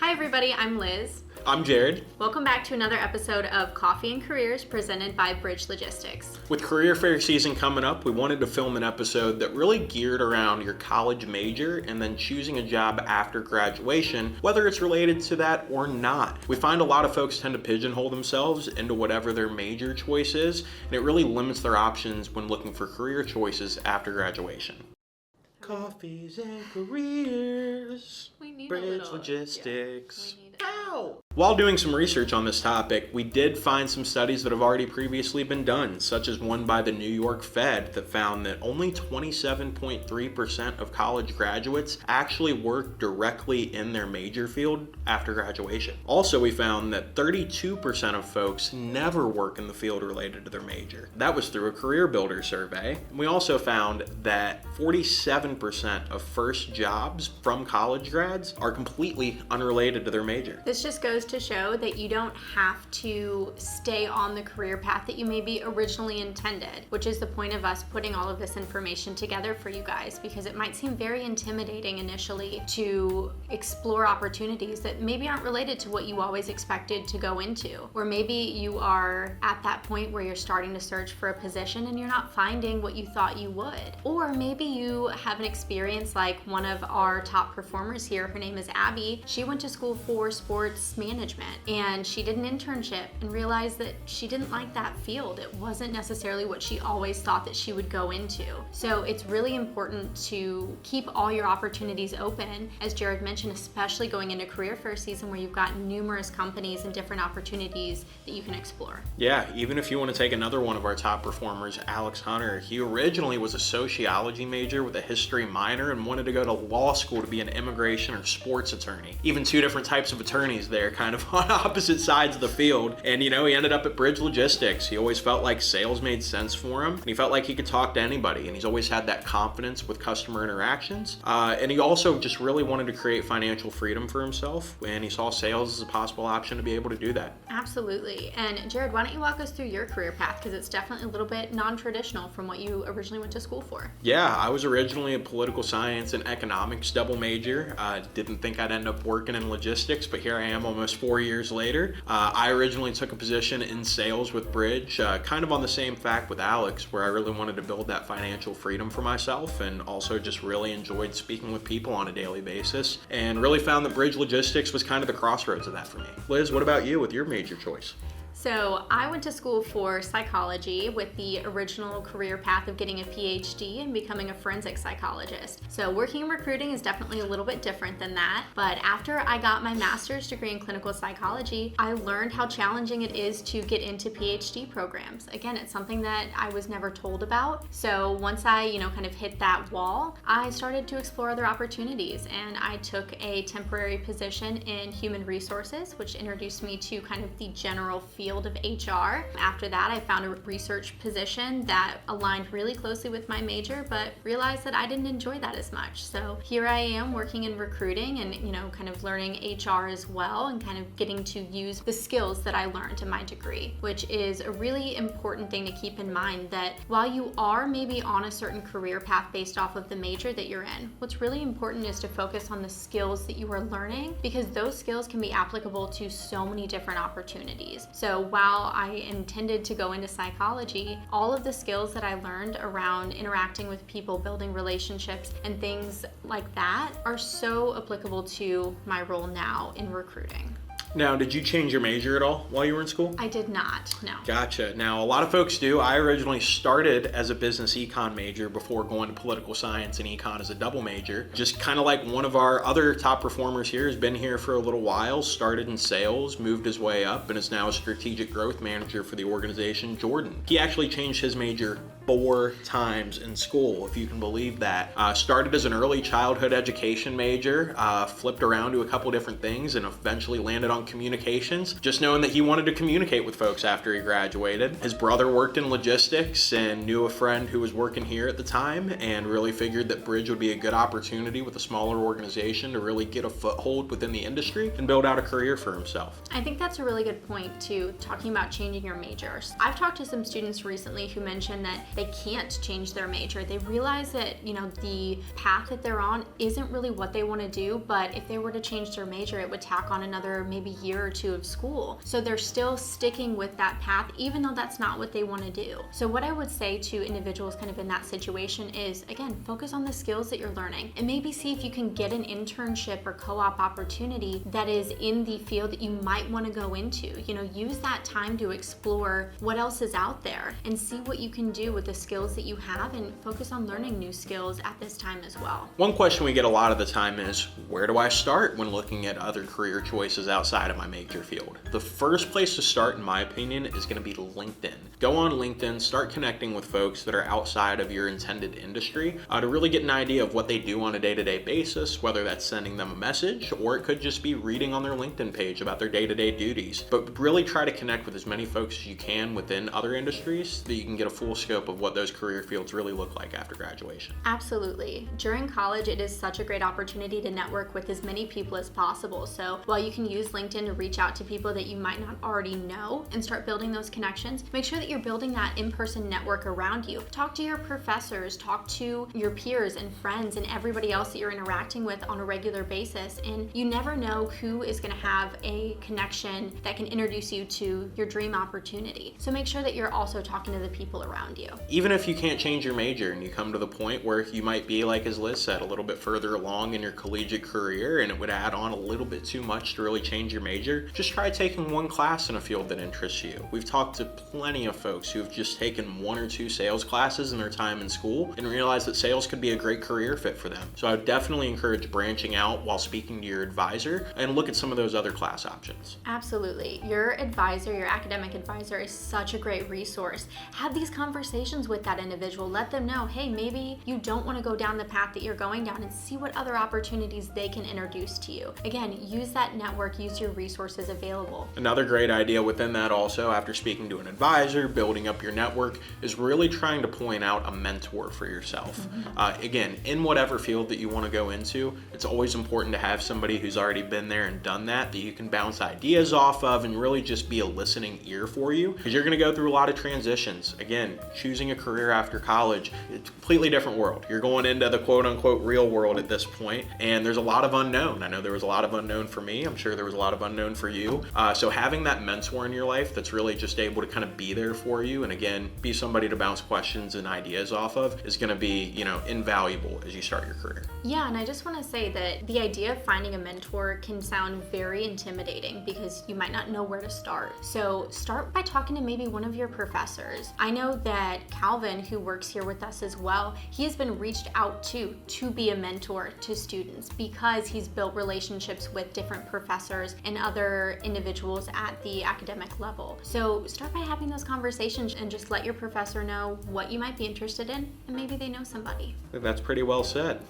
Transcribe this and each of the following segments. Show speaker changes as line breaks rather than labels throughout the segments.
Hi everybody, I'm Liz.
I'm Jared.
Welcome back to another episode of Coffee and Careers presented by Bridge Logistics.
With career fair season coming up, we wanted to film an episode that really geared around your college major and then choosing a job after graduation, whether it's related to that or not. We find a lot of folks tend to pigeonhole themselves into whatever their major choice is, and it really limits their options when looking for career choices after graduation. Coffees and careers, Bridge Logistics. Ow! While doing some research on this topic, we did find some studies that have already previously been done, such as one by the New York Fed that found that only 27.3% of college graduates actually work directly in their major field after graduation. Also, we found that 32% of folks never work in the field related to their major. That was through a Career Builder survey. We also found that 47% of first jobs from college grads are completely unrelated to their major.
This just goes to show that you don't have to stay on the career path that you maybe originally intended, which is the point of us putting all of this information together for you guys, because it might seem very intimidating initially to explore opportunities that maybe aren't related to what you always expected to go into. Or maybe you are at that point where you're starting to search for a position and you're not finding what you thought you would. Or maybe you have an experience like one of our top performers here. Her name is Abby. She went to school for sports management and she did an internship and realized that she didn't like that field. It wasn't necessarily what she always thought that she would go into. So it's really important to keep all your opportunities open, as Jared mentioned, especially going into career fair season where you've got numerous companies and different opportunities that you can explore.
Yeah, even if you want to take another one of our top performers, Alex Hunter, he originally was a sociology major with a history minor and wanted to go to law school to be an immigration or sports attorney. Even two different types of attorneys there, kind of on opposite sides of the field. And he ended up at Bridge Logistics. He always felt like sales made sense for him. And he felt like he could talk to anybody. And he's always had that confidence with customer interactions. And he also just really wanted to create financial freedom for himself. And he saw sales as a possible option to be able to do that.
Absolutely. And Jared, why don't you walk us through your career path? Because it's definitely a little bit non-traditional from what you originally went to school for.
Yeah, I was originally a political science and economics double major. Didn't think I'd end up working in logistics, but here I am almost 4 years later. I originally took a position in sales with Bridge, kind of on the same fact with Alex, where I really wanted to build that financial freedom for myself and also just really enjoyed speaking with people on a daily basis and really found that Bridge Logistics was kind of the crossroads of that for me. Liz, what about you with your major choice?
So I went to school for psychology with the original career path of getting a PhD and becoming a forensic psychologist. So working in recruiting is definitely a little bit different than that. But after I got my master's degree in clinical psychology, I learned how challenging it is to get into PhD programs. Again, it's something that I was never told about. So once I, kind of hit that wall, I started to explore other opportunities, and I took a temporary position in human resources, which introduced me to kind of the general field of HR. After that, I found a research position that aligned really closely with my major, but realized that I didn't enjoy that as much. So here I am working in recruiting and, kind of learning HR as well, and kind of getting to use the skills that I learned in my degree, which is a really important thing to keep in mind, that while you are maybe on a certain career path based off of the major that you're in, what's really important is to focus on the skills that you are learning, because those skills can be applicable to so many different opportunities. So while I intended to go into psychology, all of the skills that I learned around interacting with people, building relationships, and things like that are so applicable to my role now in recruiting.
Now, did you change your major at all while you were in school?
I did not, no.
Gotcha. Now, a lot of folks do. I originally started as a business econ major before going to political science and econ as a double major. Just kind of like one of our other top performers here, has been here for a little while, started in sales, moved his way up, and is now a strategic growth manager for the organization, Jordan. He actually changed his major 4 times in school, if you can believe that. Started as an early childhood education major, flipped around to a couple different things, and eventually landed on communications, just knowing that he wanted to communicate with folks after he graduated. His brother worked in logistics and knew a friend who was working here at the time, and really figured that Bridge would be a good opportunity with a smaller organization to really get a foothold within the industry and build out a career for himself.
I think that's a really good point too, talking about changing your majors. I've talked to some students recently who mentioned that they can't change their major. They realize that, the path that they're on isn't really what they want to do, but if they were to change their major, it would tack on another maybe year or two of school. So they're still sticking with that path, even though that's not what they want to do. So what I would say to individuals kind of in that situation is, again, focus on the skills that you're learning and maybe see if you can get an internship or co-op opportunity that is in the field that you might want to go into. Use that time to explore what else is out there and see what you can do with the skills that you have, and focus on learning new skills at this time as well.
One question we get a lot of the time is, where do I start when looking at other career choices outside of my major field? The first place to start, in my opinion, is going to be LinkedIn. Go on LinkedIn, start connecting with folks that are outside of your intended industry to really get an idea of what they do on a day-to-day basis, whether that's sending them a message or it could just be reading on their LinkedIn page about their day-to-day duties. But really try to connect with as many folks as you can within other industries so that you can get a full scope of what those career fields really look like after graduation.
Absolutely. During college, it is such a great opportunity to network with as many people as possible. So while you can use LinkedIn to reach out to people that you might not already know and start building those connections, make sure that you're building that in-person network around you. Talk to your professors, talk to your peers and friends and everybody else that you're interacting with on a regular basis. And you never know who is going to have a connection that can introduce you to your dream opportunity. So make sure that you're also talking to the people around you.
Even if you can't change your major and you come to the point where you might be, like as Liz said, a little bit further along in your collegiate career and it would add on a little bit too much to really change your major, just try taking one class in a field that interests you. We've talked to plenty of folks who've just taken 1 or 2 sales classes in their time in school and realized that sales could be a great career fit for them. So I would definitely encourage branching out while speaking to your advisor and look at some of those other class options.
Absolutely. Your advisor, your academic advisor, is such a great resource. Have these conversations with that individual. Let them know, hey, maybe you don't want to go down the path that you're going down, and see what other opportunities they can introduce to you. Again, use that network, use your resources available.
Another great idea within that also, after speaking to an advisor, building up your network, is really trying to point out a mentor for yourself. Again, in whatever field that you want to go into, it's always important to have somebody who's already been there and done that you can bounce ideas off of and really just be a listening ear for you, because you're going to go through a lot of transitions. Again, choosing a career after college, it's a completely different world. You're going into the quote unquote real world at this point, and there's a lot of unknown. I know there was a lot of unknown for me. I'm sure there was a lot of unknown for you. So having that mentor in your life that's really just able to kind of be there for you and again, be somebody to bounce questions and ideas off of is going to be, invaluable as you start your career.
Yeah, and I just want to say that the idea of finding a mentor can sound very intimidating because you might not know where to start. So start by talking to maybe one of your professors. I know that Calvin, who works here with us as well, he has been reached out to be a mentor to students because he's built relationships with different professors and other individuals at the academic level. So start by having those conversations and just let your professor know what you might be interested in, and maybe they know somebody.
I think that's pretty well said.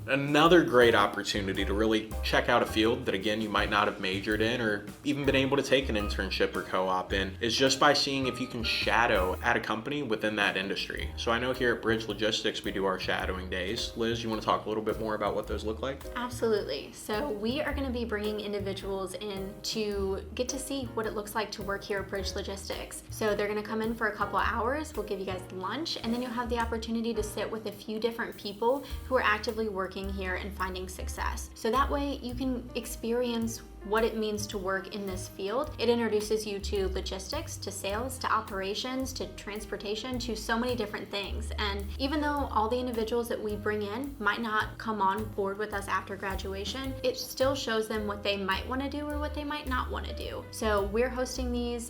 Another great opportunity to really check out a field that, again, you might not have majored in or even been able to take an internship or co-op in is just by seeing if you can shadow at a company within that industry. So I know here at Bridge Logistics, we do our shadowing days. Liz, you want to talk a little bit more about what those look like?
Absolutely. So we are going to be bringing individuals in to get to see what it looks like to work here at Bridge Logistics. So they're going to come in for a couple hours. We'll give you guys lunch, and then you'll have the opportunity to sit with a few different people who are actively working here and finding success. So that way you can experience what it means to work in this field. It introduces you to logistics, to sales, to operations, to transportation, to so many different things. And even though all the individuals that we bring in might not come on board with us after graduation, it still shows them what they might want to do or what they might not want to do. So we're hosting these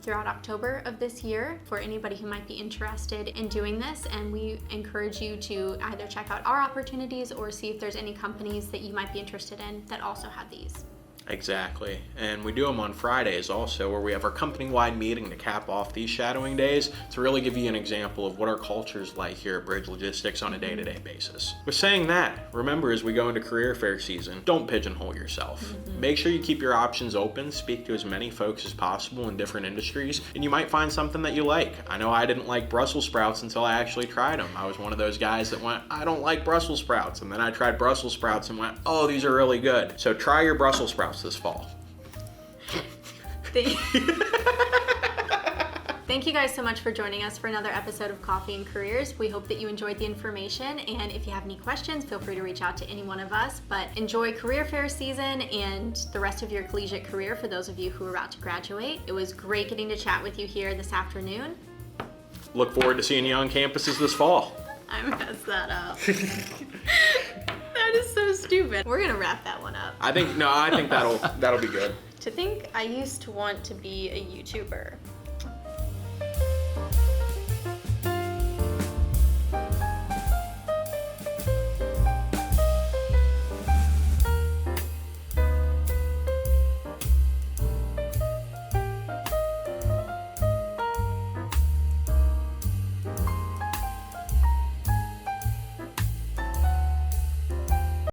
throughout October of this year for anybody who might be interested in doing this, and we encourage you to either check out our opportunities or see if there's any companies that you might be interested in that also have these.
Exactly. And we do them on Fridays also, where we have our company-wide meeting to cap off these shadowing days to really give you an example of what our culture is like here at Bridge Logistics on a day-to-day basis. With saying that, remember as we go into career fair season, don't pigeonhole yourself. Make sure you keep your options open, speak to as many folks as possible in different industries, and you might find something that you like. I know I didn't like Brussels sprouts until I actually tried them. I was one of those guys that went, I don't like Brussels sprouts, and then I tried Brussels sprouts and went, oh, these are really good. So try your Brussels sprouts this fall.
Thank you guys so much for joining us for another episode of Coffee and Careers. We hope that you enjoyed the information, and if you have any questions, feel free to reach out to any one of us. But enjoy career fair season and the rest of your collegiate career for those of you who are about to graduate. It was great getting to chat with you here this afternoon.
Look forward to seeing you on campuses this fall.
I messed that up. That is so stupid. We're gonna wrap that one up.
I think that'll be good.
To think I used to want to be a YouTuber.